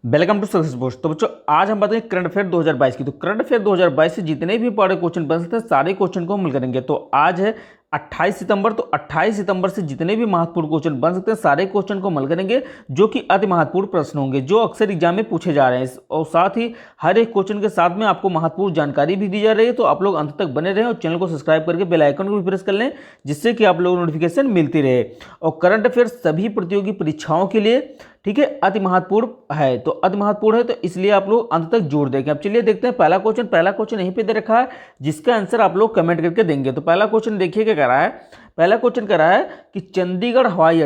Welcome to success post. तो बच्चों आज हम बात करेंगे करंट अफेयर 2022 की। तो करंट अफेयर 2022 से जितने भी इंपॉर्टेंट क्वेश्चन बन सकते हैं सारे क्वेश्चन को हम मिल करेंगे। तो आज है 28 सितंबर, तो 28 सितंबर से जितने भी महत्वपूर्ण क्वेश्चन बन सकते हैं सारे क्वेश्चन को हल करेंगे, जो कि अति महत्वपूर्ण प्रश्न होंगे जो अक्सर एग्जाम में पूछे जा रहे हैं। और साथ ही हर एक क्वेश्चन के साथ में आपको महत्वपूर्ण जानकारी भी दी जा रही है। तो आप लोग अंत तक बने रहें और चैनल को सब्सक्राइब करके बेल आइकन को भी प्रेस कर लें, जिससे कि आप लोगों को नोटिफिकेशन मिलती रहे। और करंट अफेयर सभी प्रतियोगी परीक्षाओं के लिए ठीक है अति महत्वपूर्ण है। तो अति महत्वपूर्ण है तो इसलिए आप लोग अंत तक जोड़ देंगे। अब चलिए देखते हैं पहला क्वेश्चन यहीं पे दे रखा है, जिसका आंसर आप लोग कमेंट करके देंगे। तो पहला क्वेश्चन देखिए क्या कह रहा है। पहला क्वेश्चन कह रहा है कि चंडीगढ़ हवाई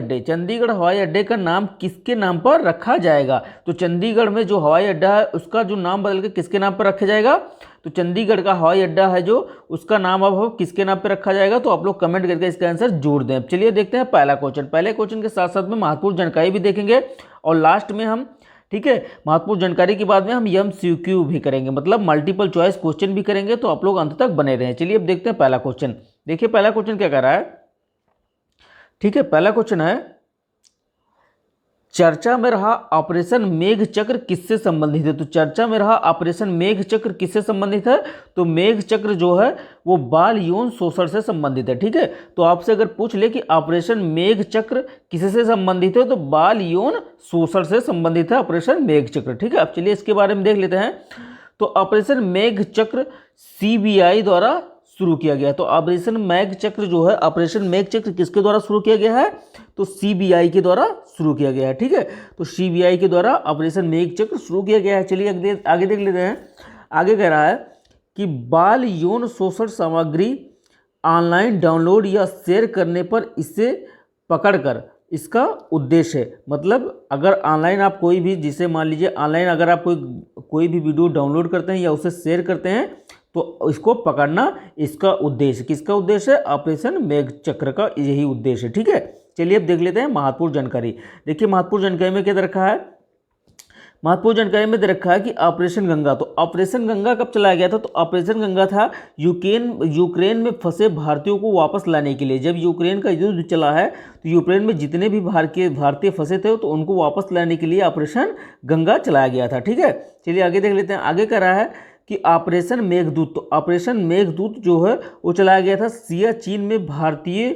अड्डे का नाम किसके नाम पर रखा जाएगा। तो चंडीगढ़ में जो हवाई अड्डा है उसका जो नाम बदल के किसके नाम पर रखा जाएगा। तो चंडीगढ़ का हवाई अड्डा है जो उसका नाम अब किसके नाम पर रखा जाएगा। तो आप लोग कमेंट करके इसका आंसर जोड़ दें। अब चलिए देखते हैं पहला क्वेश्चन। पहले क्वेश्चन के साथ साथ में महत्वपूर्ण जानकारी भी देखेंगे और लास्ट में हम ठीक है महत्वपूर्ण जानकारी के बाद में हम MCQ भी करेंगे, मतलब मल्टीपल चॉइस क्वेश्चन भी करेंगे। तो आप लोग अंत तक बने रहें। चलिए अब देखते हैं पहला क्वेश्चन। देखिए पहला क्वेश्चन क्या कह रहा है। ठीक है पहला क्वेश्चन है चर्चा में रहा ऑपरेशन मेघ चक्र किससे संबंधित है। तो चर्चा में रहा ऑपरेशन मेघ चक्र किससे संबंधित है। तो मेघ चक्र जो है वो बाल यौन शोषण से संबंधित है। ठीक है तो आपसे अगर पूछ ले कि ऑपरेशन मेघ चक्र किससे संबंधित है, तो बाल यौन शोषण से संबंधित है ऑपरेशन मेघ चक्र। ठीक है अब चलिए इसके बारे में देख लेते हैं। तो ऑपरेशन मेघ चक्र CBI द्वारा शुरू किया गया। तो ऑपरेशन मेघ चक्र जो है ऑपरेशन मेघ चक्र किसके द्वारा शुरू किया गया है। तो CBI के द्वारा शुरू किया गया है। ठीक है तो CBI के द्वारा ऑपरेशन मेघ चक्र शुरू किया गया है। चलिए आगे देख लेते हैं। आगे कह रहा है कि बाल यौन शोषण सामग्री ऑनलाइन डाउनलोड या शेयर करने पर इसे पकड़कर इसका उद्देश्य है, मतलब अगर ऑनलाइन आप कोई भी, जिसे मान लीजिए ऑनलाइन अगर आप कोई भी वीडियो डाउनलोड करते हैं या उसे शेयर करते हैं तो इसको पकड़ना इसका उद्देश्य। किसका उद्देश्य है। ऑपरेशन मेघ चक्र का यही उद्देश्य है। ठीक है चलिए अब देख लेते हैं महत्वपूर्ण जानकारी। देखिए महत्वपूर्ण जानकारी में क्या दे रखा है। महत्वपूर्ण जानकारी में दे रखा है कि ऑपरेशन गंगा। तो ऑपरेशन गंगा कब चलाया गया था। तो ऑपरेशन गंगा था यूक्रेन में फंसे भारतीयों को वापस लाने के लिए। जब यूक्रेन का युद्ध चला है तो यूक्रेन में जितने भी भारतीय फंसे थे तो उनको वापस लाने के लिए ऑपरेशन गंगा चलाया गया था। ठीक है चलिए आगे देख लेते हैं। आगे कह रहा है कि ऑपरेशन मेघदूत। तो ऑपरेशन मेघदूत जो है वो चलाया गया था सियाचिन में भारतीय,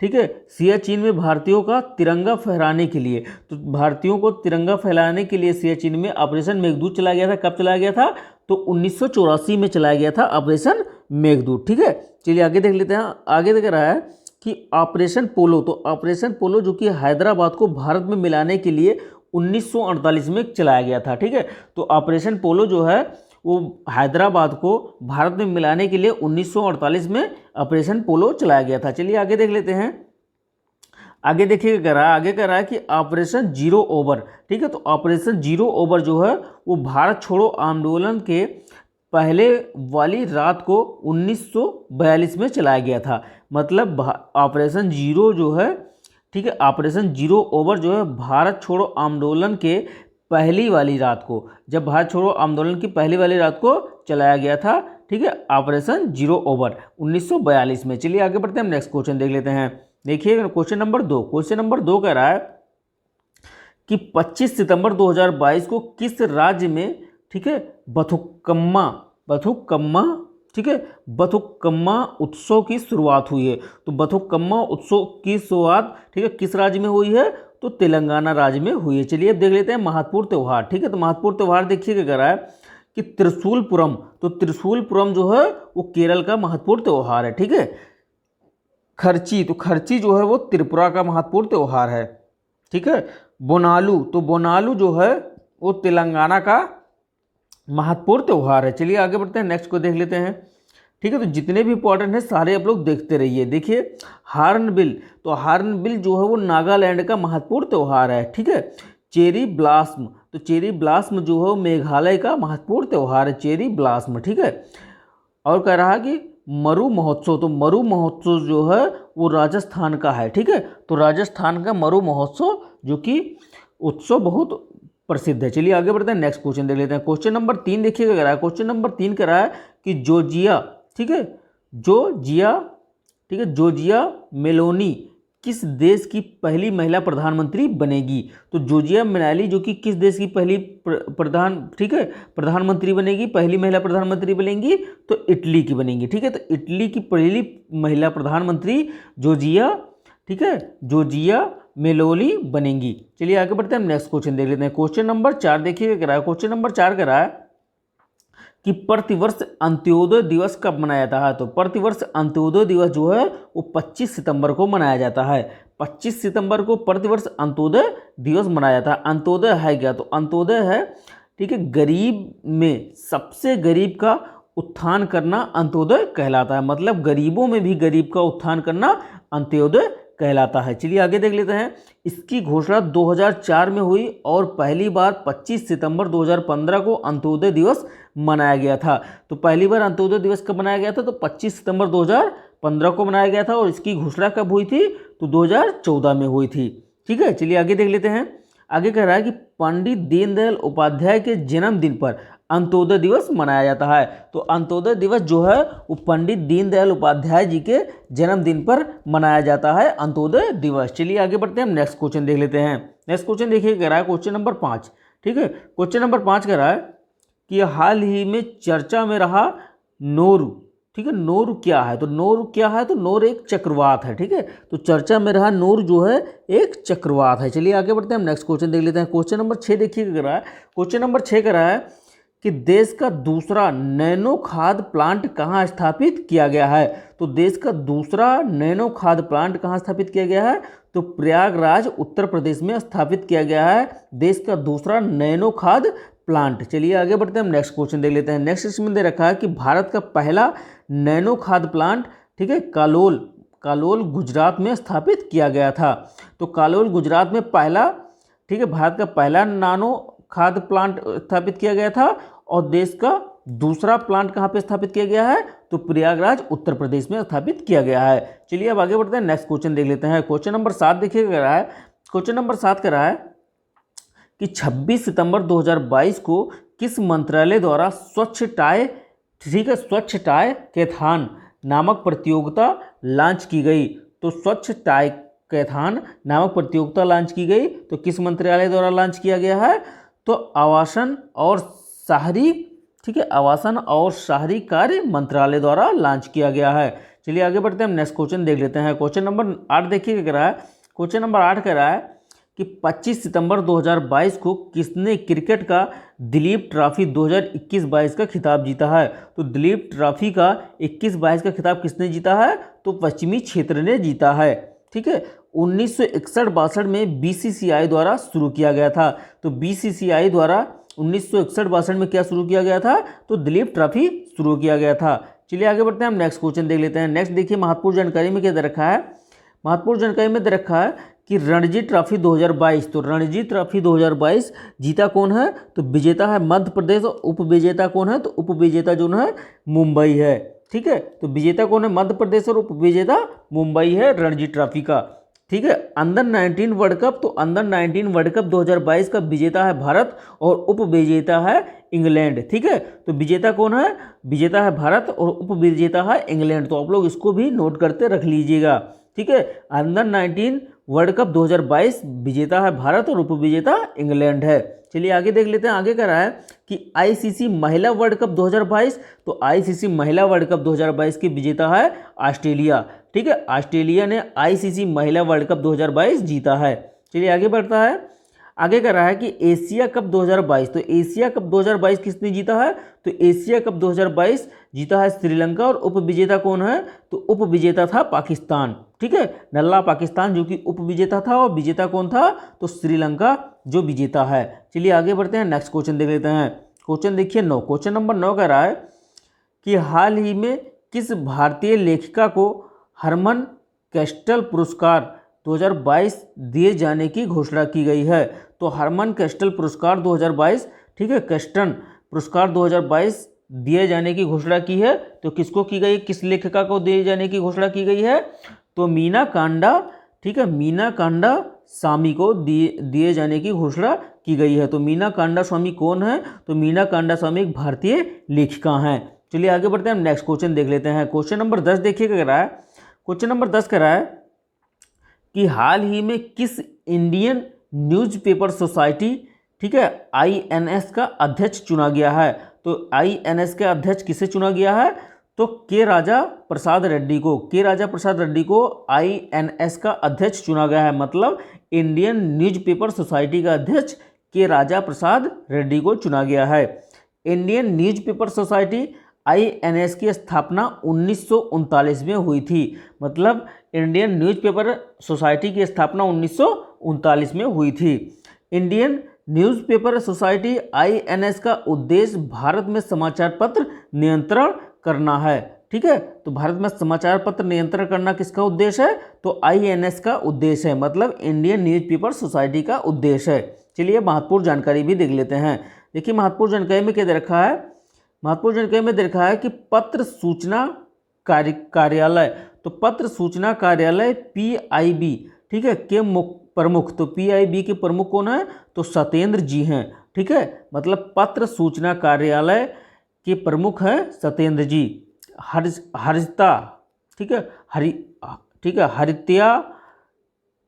ठीक है सियाचिन में भारतीयों का तिरंगा फहराने के लिए। तो भारतीयों को तिरंगा फहराने के लिए सियाचिन में ऑपरेशन मेघदूत चलाया गया था। कब चलाया गया था। तो 1984 में चलाया गया था ऑपरेशन मेघदूत। ठीक है चलिए आगे देख लेते हैं। आगे देख रहा है कि ऑपरेशन पोलो। तो ऑपरेशन पोलो जो कि हैदराबाद को भारत में मिलाने के लिए 1948 में चलाया गया था। ठीक है तो ऑपरेशन पोलो जो है वो हैदराबाद को भारत में मिलाने के लिए 1948 में ऑपरेशन पोलो चलाया गया था। चलिए आगे देख लेते हैं। आगे देखिए कह रहा है, आगे कह रहा है कि ऑपरेशन जीरो ओवर। ठीक है तो ऑपरेशन जीरो ओवर जो है वो भारत छोड़ो आंदोलन के पहले वाली रात को 1942 में चलाया गया था। मतलब ऑपरेशन जीरो जो है, ठीक है ऑपरेशन जीरो ओवर जो है भारत छोड़ो आंदोलन के पहली वाली रात को, जब भारत छोड़ो आंदोलन की पहली वाली रात को चलाया गया था। ठीक है ऑपरेशन जीरो ओवर 1942 में। चलिए आगे बढ़ते हैं, हम नेक्स्ट क्वेश्चन देख लेते हैं। देखिए क्वेश्चन नंबर 2। क्वेश्चन नंबर 2 कह रहा है कि 25 सितंबर 2022 को किस राज्य में, ठीक है बथुकम्मा ठीक है बथुकम्मा उत्सव की शुरुआत हुई है। तो बथुकम्मा उत्सव की शुरुआत ठीक है किस राज्य में हुई है। तो तेलंगाना राज्य में हुई है। चलिए अब देख लेते हैं महत्वपूर्ण त्यौहार। ठीक है तो महत्वपूर्ण त्यौहार देखिए क्या कह रहा है कि त्रिशूलपुरम। तो त्रिशूलपुरम जो है वो केरल का महत्वपूर्ण त्यौहार है। ठीक है खर्ची। तो खर्ची जो है वो त्रिपुरा का महत्वपूर्ण त्यौहार है। ठीक है बोनालू। तो बोनालू जो है वो तेलंगाना का महत्वपूर्ण त्यौहार है। चलिए आगे बढ़ते हैं, नेक्स्ट को देख लेते हैं। ठीक है तो जितने भी इंपॉर्टेंट हैं सारे आप लोग देखते रहिए। देखिए हार्नबिल। तो हार्नबिल जो है वो नागालैंड का महत्वपूर्ण त्यौहार है। ठीक है चेरी ब्लास्म। तो चेरी ब्लास्म जो है वो मेघालय का महत्वपूर्ण त्यौहार है, चेरी ब्लास्म। ठीक है और कह रहा है कि मरु महोत्सव। तो मरु महोत्सव जो है वो राजस्थान का है। ठीक है तो राजस्थान का मरु महोत्सव जो कि उत्सव बहुत प्रसिद्ध है। चलिए आगे बढ़ते हैं, नेक्स्ट क्वेश्चन देख लेते हैं। क्वेश्चन नंबर 3 देखिए क्या कह रहा है। क्वेश्चन नंबर 3 कह रहा है कि जॉर्जिया, ठीक है जॉर्जिया मेलोनी किस देश की पहली महिला प्रधानमंत्री बनेगी? तो जॉर्जिया मेनाली जो कि किस देश की पहली प्रधानमंत्री बनेगी, पहली महिला प्रधानमंत्री बनेगी? तो इटली की बनेगी। ठीक है, तो इटली की पहली महिला प्रधानमंत्री जॉर्जिया, ठीक है, जॉर्जिया मेलोनी बनेंगी। चलिए आगे बढ़ते हैं, हम नेक्स्ट क्वेश्चन देख लेते हैं। क्वेश्चन नंबर 4 देखिए क्या रहा है। क्वेश्चन नंबर 4 कह रहा है कि प्रतिवर्ष अंत्योदय दिवस कब मनाया जाता है? तो प्रतिवर्ष अंत्योदय दिवस जो है वो 25 सितंबर को मनाया जाता है। 25 सितंबर को प्रतिवर्ष अंत्योदय दिवस मनाया जाता है। अंत्योदय है क्या? तो अंत्योदय है, ठीक है, गरीब में सबसे गरीब का उत्थान करना अंत्योदय कहलाता है। मतलब गरीबों में भी गरीब का उत्थान करना अंत्योदय कहलाता है। चलिए आगे देख लेते हैं। इसकी घोषणा 2004 में हुई और पहली बार 25 सितंबर 2015 को अंत्योदय दिवस मनाया गया था। तो पहली बार अंत्योदय दिवस कब मनाया गया था? तो 25 सितंबर 2015 को मनाया गया था। और इसकी घोषणा कब हुई थी? तो 2014 में हुई थी। ठीक है, चलिए आगे देख लेते हैं। आगे कह रहा है कि पंडित दीनदयाल उपाध्याय के जन्मदिन पर अंत्योदय दिवस मनाया जाता है। तो अंत्योदय दिवस जो है वो पंडित दीनदयाल उपाध्याय जी के जन्मदिन पर मनाया जाता है अंत्योदय दिवस। चलिए आगे बढ़ते हैं, हम नेक्स्ट क्वेश्चन देख लेते हैं। नेक्स्ट क्वेश्चन देखिए कह रहा है क्वेश्चन नंबर 5। ठीक है, क्वेश्चन नंबर 5 कह रहा है कि हाल ही में चर्चा में रहा नोरू। ठीक है, नोरू क्या है? तो नोरू क्या है? तो नोरू एक चक्रवात है। ठीक है, तो चर्चा में रहा नोरू जो है एक चक्रवात है। चलिए आगे बढ़ते हैं, हम नेक्स्ट क्वेश्चन देख लेते हैं। क्वेश्चन नंबर 6 देखिए कह रहा है। क्वेश्चन नंबर 6 कह रहा है कि देश का दूसरा नैनो खाद प्लांट कहाँ स्थापित किया गया है? तो देश का दूसरा नैनो खाद प्लांट कहाँ स्थापित किया गया है? तो प्रयागराज उत्तर प्रदेश में स्थापित किया गया है देश का दूसरा नैनो खाद प्लांट। चलिए आगे बढ़ते हैं, हम नेक्स्ट क्वेश्चन देख लेते हैं। नेक्स्ट इसमें दे रखा है कि भारत का पहला नैनो खाद प्लांट, ठीक है, कालोल गुजरात में स्थापित किया गया था। तो कालोल गुजरात में पहला, ठीक है, भारत का पहला नानो खाद प्लांट स्थापित किया गया था। और देश का दूसरा प्लांट कहाँ पे स्थापित किया गया है? तो प्रयागराज उत्तर प्रदेश में स्थापित किया गया है। चलिए अब आगे बढ़ते हैं, नेक्स्ट क्वेश्चन देख लेते हैं। क्वेश्चन नंबर 7 देखिए कह रहा है। क्वेश्चन नंबर 7 कह रहा है कि 26 सितंबर 2022 को किस मंत्रालय द्वारा स्वच्छ टाय, ठीक है, स्वच्छ टाय कैथान नामक प्रतियोगिता लॉन्च की गई? तो स्वच्छ टाय कैथान नामक प्रतियोगिता लॉन्च की गई तो किस मंत्रालय द्वारा लॉन्च किया गया है? तो आवासन और शहरी, ठीक है, आवासन और शहरी कार्य मंत्रालय द्वारा लॉन्च किया गया है। चलिए आगे बढ़ते हैं, हम नेक्स्ट क्वेश्चन देख लेते हैं। क्वेश्चन नंबर 8 देखिए कह रहा है। क्वेश्चन नंबर 8 कह रहा है कि 25 सितंबर 2022 को किसने क्रिकेट का दिलीप ट्रॉफी 2021-22 का खिताब जीता है? तो दिलीप ट्रॉफी का 21-22 का खिताब किसने जीता है? तो पश्चिमी क्षेत्र ने जीता है। ठीक है, 1961-62 में बीसीसीआई द्वारा शुरू किया गया था। तो बीसीसीआई द्वारा 1961-62 में क्या शुरू किया गया था? तो दिलीप ट्रॉफी शुरू किया गया था। चलिए आगे बढ़ते हैं, हम नेक्स्ट क्वेश्चन देख लेते हैं। नेक्स्ट देखिए, महत्वपूर्ण जानकारी में क्या दे रखा है? महत्वपूर्ण जानकारी में दे रखा है कि रणजी ट्रॉफी 2022, तो रणजी ट्रॉफी 2022 जीता कौन है? तो विजेता है मध्य प्रदेश और उपविजेता कौन है? तो उपविजेता जो है मुंबई है। ठीक है, तो विजेता कौन है? मध्य प्रदेश और उपविजेता मुंबई है रणजी ट्रॉफी का। ठीक है, अंडर 19 वर्ल्ड कप, तो अंडर 19 वर्ल्ड कप 2022 का विजेता है भारत और उपविजेता है इंग्लैंड। ठीक है, तो विजेता कौन है? विजेता है भारत और उपविजेता है इंग्लैंड। तो आप लोग इसको भी नोट करते रख लीजिएगा। ठीक है, अंडर 19 वर्ल्ड कप 2022 विजेता है भारत और उपविजेता इंग्लैंड है। चलिए आगे देख लेते हैं। आगे कह रहा है कि आईसीसी महिला वर्ल्ड कप 2022, तो आईसीसी महिला वर्ल्ड कप 2022 की विजेता है ऑस्ट्रेलिया। ठीक है, ऑस्ट्रेलिया ने आईसीसी महिला वर्ल्ड कप 2022 जीता है। चलिए आगे बढ़ता है। आगे कह रहा है कि एशिया कप 2022, तो एशिया कप 2022 किसने जीता है? तो एशिया कप 2022 जीता है श्रीलंका और उपविजेता कौन है? तो उपविजेता था पाकिस्तान। ठीक है, नल्ला पाकिस्तान जो कि उपविजेता था और विजेता कौन था? तो श्रीलंका जो विजेता है। चलिए आगे बढ़ते हैं, नेक्स्ट क्वेश्चन देख लेते हैं। क्वेश्चन देखिए 9। क्वेश्चन नंबर 9 कह रहा है कि हाल ही में किस भारतीय लेखिका को हरमन कैस्टल पुरस्कार 2022 दिए जाने की घोषणा की गई है? तो हरमन कैस्टल पुरस्कार 2022, ठीक है, कैस्टन पुरस्कार 2022 दिए जाने की घोषणा की है। तो किसको की गई? किस लेखिका को दिए जाने की घोषणा की गई है? तो मीना कांडा, ठीक है, मीना कांडा स्वामी को दिए जाने की घोषणा की गई है। तो मीना कांडा स्वामी कौन है? तो मीना कांडा स्वामी एक भारतीय लेखिका हैं। चलिए आगे बढ़ते हैं, हम नेक्स्ट क्वेश्चन देख लेते हैं। क्वेश्चन नंबर 10 देखिए क्या कह रहा है। क्वेश्चन नंबर 10 कह रहा है कि हाल ही में किस इंडियन न्यूज़पेपर सोसाइटी, ठीक है, INS का अध्यक्ष चुना गया है। तो INS के अध्यक्ष किसे चुना गया है, तो के राजा प्रसाद रेड्डी को, के राजा प्रसाद रेड्डी को INS का अध्यक्ष चुना गया है। मतलब इंडियन न्यूज़पेपर सोसाइटी का अध्यक्ष के राजा प्रसाद रेड्डी को चुना गया है। इंडियन न्यूज़पेपर सोसाइटी INS की स्थापना 1939 में हुई थी। मतलब इंडियन न्यूज़पेपर सोसाइटी की स्थापना 1939 में हुई थी। इंडियन न्यूज़पेपर सोसाइटी INS का उद्देश्य भारत में समाचार पत्र नियंत्रण करना है। ठीक है, तो भारत में समाचार पत्र नियंत्रण करना किसका उद्देश्य है, तो INS का उद्देश्य है, मतलब इंडियन न्यूज़पेपर सोसाइटी का उद्देश्य है। चलिए महत्वपूर्ण जानकारी भी देख लेते हैं। देखिए महत्वपूर्ण जानकारी में क्या दे रखा है, महत्वपूर्ण जानकारी में दे रखा है कि पत्र सूचना कार्यालय, तो पत्र सूचना कार्यालय PIB, ठीक है, के प्रमुख, तो PIB के प्रमुख कौन है, तो सत्येंद्र जी हैं। ठीक है, मतलब पत्र सूचना कार्यालय के प्रमुख है सत्येंद्र जी। हरिता, ठीक है, हरित्या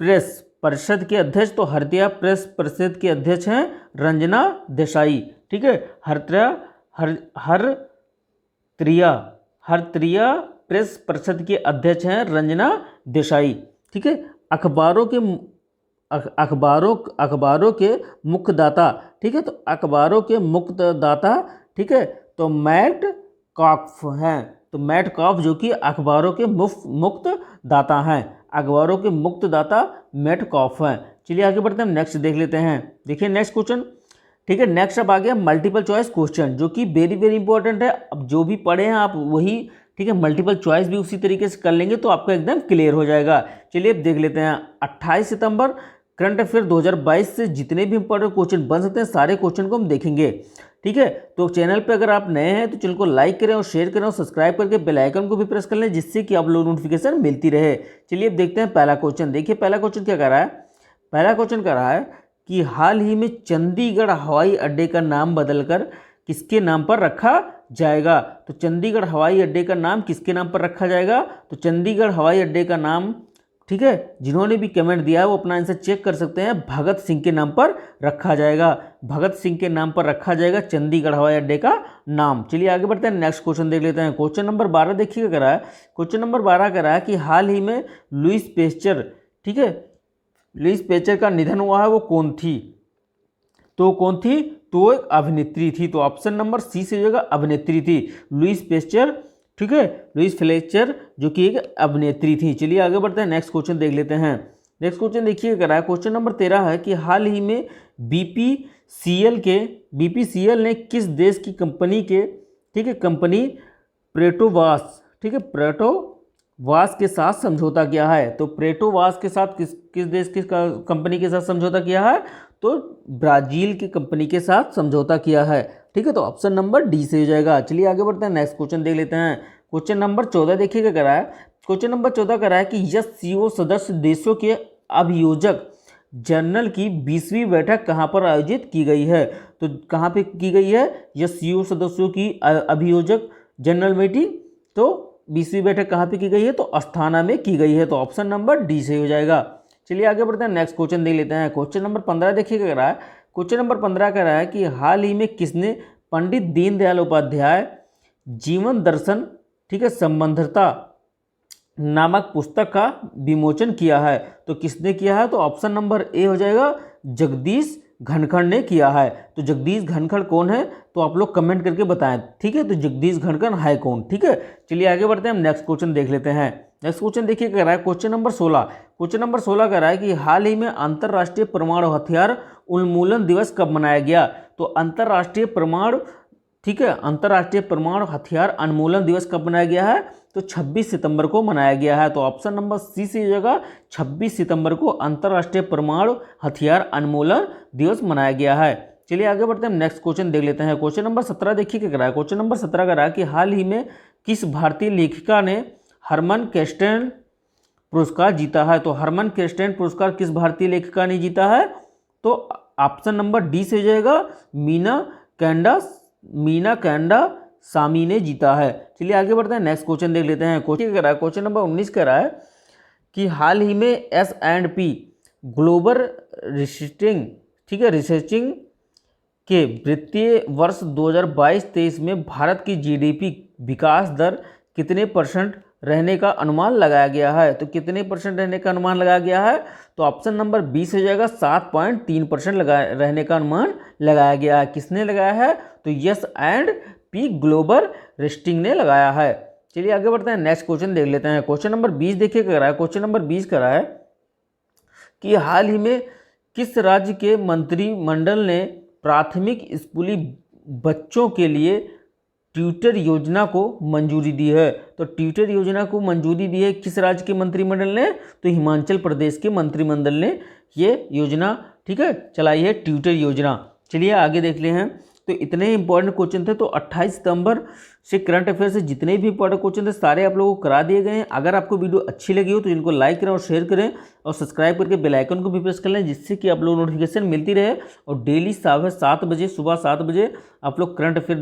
प्रेस परिषद के अध्यक्ष, तो हरित्या प्रेस परिषद के अध्यक्ष हैं रंजना देसाई। ठीक है, हरत्रिया प्रेस परिषद के अध्यक्ष हैं रंजना देसाई। ठीक है, अखबारों के मुख्यदाता, ठीक है, तो अखबारों के मुख्यदाता, ठीक है, तो मैट कॉफ हैं। तो मैट कॉफ जो कि अखबारों के मुक्तदाता हैं, अखबारों के मुक्तदाता मैट कॉफ हैं। चलिए आगे बढ़ते हैं, नेक्स्ट देख लेते हैं। देखिए नेक्स्ट क्वेश्चन, ठीक है, नेक्स्ट अब आ गया मल्टीपल चॉइस क्वेश्चन, जो कि वेरी वेरी इंपॉर्टेंट है। अब जो भी पढ़े हैं आप वही, ठीक है, मल्टीपल चॉइस भी उसी तरीके से कर लेंगे तो आपका एकदम क्लियर हो जाएगा। चलिए अब देख लेते हैं। 28 सितंबर करंट अफेयर 2022 से जितने भी इंपॉर्टेंट क्वेश्चन बन सकते हैं सारे क्वेश्चन को हम देखेंगे। ठीक है, तो चैनल पे अगर आप नए हैं तो चैनल को लाइक करें और शेयर करें और सब्सक्राइब करके बेल आइकन को भी प्रेस कर लें, जिससे कि आप लोग नोटिफिकेशन मिलती रहे। चलिए अब देखते हैं पहला क्वेश्चन। देखिए पहला क्वेश्चन क्या कर रहा है, पहला क्वेश्चन कर रहा है कि हाल ही में चंडीगढ़ हवाई अड्डे का नाम बदलकर किसके नाम पर रखा जाएगा। तो चंडीगढ़ हवाई अड्डे का नाम किसके नाम पर रखा जाएगा, तो चंडीगढ़ हवाई अड्डे का नाम, ठीक है, जिन्होंने भी कमेंट दिया है वो अपना आंसर चेक कर सकते हैं, भगत सिंह के नाम पर रखा जाएगा। भगत सिंह के नाम पर रखा जाएगा चंडीगढ़ हवाई अड्डे का नाम। चलिए आगे बढ़ते हैं, नेक्स्ट क्वेश्चन देख लेते हैं। क्वेश्चन नंबर 12 देखिए क्या करा है, क्वेश्चन नंबर 12 करा है कि हाल ही में लुईस पेस्चर, ठीक है, लुईस पेस्चर का निधन हुआ है, वो कौन थी, तो कौन थी, तो एक अभिनेत्री थी। तो ऑप्शन नंबर सी से जगह अभिनेत्री थी लुईस पेस्चर। ठीक है, लुईस फ्लेचर जो कि एक अभिनेत्री थी। चलिए आगे बढ़ते हैं, नेक्स्ट क्वेश्चन देख लेते हैं। नेक्स्ट क्वेश्चन देखिए क्या है, क्वेश्चन नंबर 13 है कि हाल ही में बीपीसीएल ने किस देश की कंपनी के, ठीक है, कंपनी प्रेटोवास, ठीक है, प्रेटोवास के साथ समझौता किया है। तो प्रेटोवास के साथ किस देश की कंपनी के साथ समझौता किया है, तो ब्राजील की कंपनी के साथ समझौता किया है। ठीक है, तो ऑप्शन नंबर डी से हो जाएगा। चलिए आगे बढ़ते हैं, नेक्स्ट क्वेश्चन देख लेते हैं। क्वेश्चन नंबर 14 देखिए क्या करा है, क्वेश्चन नंबर 14 करा है कि एससीओ सदस्य देशों के अभियोजक जनरल की 20वीं बैठक कहाँ पर आयोजित की गई है। तो कहाँ पे की गई है, एससीओ सदस्यों की अभियोजक जनरल मीटिंग, तो 20वीं बैठक कहाँ पे की गई है, तो अस्थाना में की गई है। तो ऑप्शन नंबर डी से हो जाएगा। चलिए आगे बढ़ते हैं, नेक्स्ट क्वेश्चन देख लेते हैं। क्वेश्चन नंबर 15 देखिए क्या रहा है, क्वेश्चन नंबर 15 कह रहा है कि हाल ही में किसने पंडित दीनदयाल उपाध्याय जीवन दर्शन, ठीक है, संबंधता नामक पुस्तक का विमोचन किया है। तो किसने किया है, तो ऑप्शन नंबर ए हो जाएगा, जगदीश धनखड़ ने किया है। तो जगदीश धनखड़ कौन है, तो आप लोग कमेंट करके बताएं। ठीक है, तो जगदीश धनखड़ है कौन। ठीक है, चलिए आगे बढ़ते हैं, हम नेक्स्ट क्वेश्चन देख लेते हैं। नेक्स्ट क्वेश्चन देखिए क्या रहा है, क्वेश्चन नंबर 16, क्वेश्चन नंबर 16 कह रहा है कि हाल ही में अंतर्राष्ट्रीय परमाणु हथियार उन्मूलन दिवस कब मनाया गया। तो अंतर्राष्ट्रीय परमाणु, ठीक है, अंतर्राष्ट्रीय परमाणु हथियार उन्मूलन दिवस कब मनाया गया है, तो 26 सितंबर को मनाया गया है। तो ऑप्शन नंबर सी से जगह 26 सितंबर को अंतर्राष्ट्रीय परमाणु हथियार उन्मूलन दिवस मनाया गया है। चलिए आगे बढ़ते हैं, नेक्स्ट क्वेश्चन देख लेते हैं। क्वेश्चन नंबर 17 देखिए क्या कह रहा है, क्वेश्चन नंबर 17 कह रहा है कि हाल ही में किस भारतीय लेखिका ने हरमन कैस्टन पुरस्कार जीता है। तो हरमन कैस्टन पुरस्कार किस भारतीय लेखिका ने जीता है, तो ऑप्शन नंबर डी से हो जाएगा, मीना कैंडा सामी ने जीता है। चलिए आगे बढ़ते हैं, नेक्स्ट क्वेश्चन देख लेते हैं। क्वेश्चन कह रहा है, क्वेश्चन नंबर 19 कह रहा है कि हाल ही में S&P ग्लोबल रिसर्चिंग, ठीक है, रिसर्चिंग के वित्तीय वर्ष 2022-23 में भारत की जीडीपी विकास दर कितने % रहने का अनुमान लगाया गया है? तो कितने % रहने का अनुमान लगाया गया है? तो ऑप्शन नंबर 20 हो जाएगा, 7.3% रहने का अनुमान लगाया गया है। किसने लगाया है? तो S&P ग्लोबल रिसर्चिंग ने लगाया है। चलिए आगे बढ़ते हैं, नेक्स्ट क्वेश्चन देख लेते हैं। क्वेश्चन नंबर 20 देखिए क्या रहा है। क्वेश्चन नंबर 20 कर रहा है कि हाल ही में किस राज्य के मंत्रिमंडल ने प्राथमिक स्कूली बच्चों के लिए ट्यूटर योजना को मंजूरी दी है? तो ट्यूटर योजना को मंजूरी दी है किस राज्य के मंत्रिमंडल ने? तो हिमाचल प्रदेश के मंत्रिमंडल ने ये योजना, ठीक है, चलाई है, ट्यूटर योजना। चलिए आगे देख ले हैं। तो इतने इंपॉर्टेंट क्वेश्चन थे। तो 28 सितंबर से करंट अफेयर से जितने भी इंपॉर्टेंट क्वेश्चन थे सारे आप लोगों को करा दिए गए हैं। अगर आपको वीडियो अच्छी लगी हो तो इनको लाइक करें और शेयर करें और सब्सक्राइब करके बेल आइकन को भी प्रेस कर लें, जिससे कि आप लोग नोटिफिकेशन मिलती रहे और डेली 7 बजे, सुबह 7 बजे आप लोग करंट अफेयर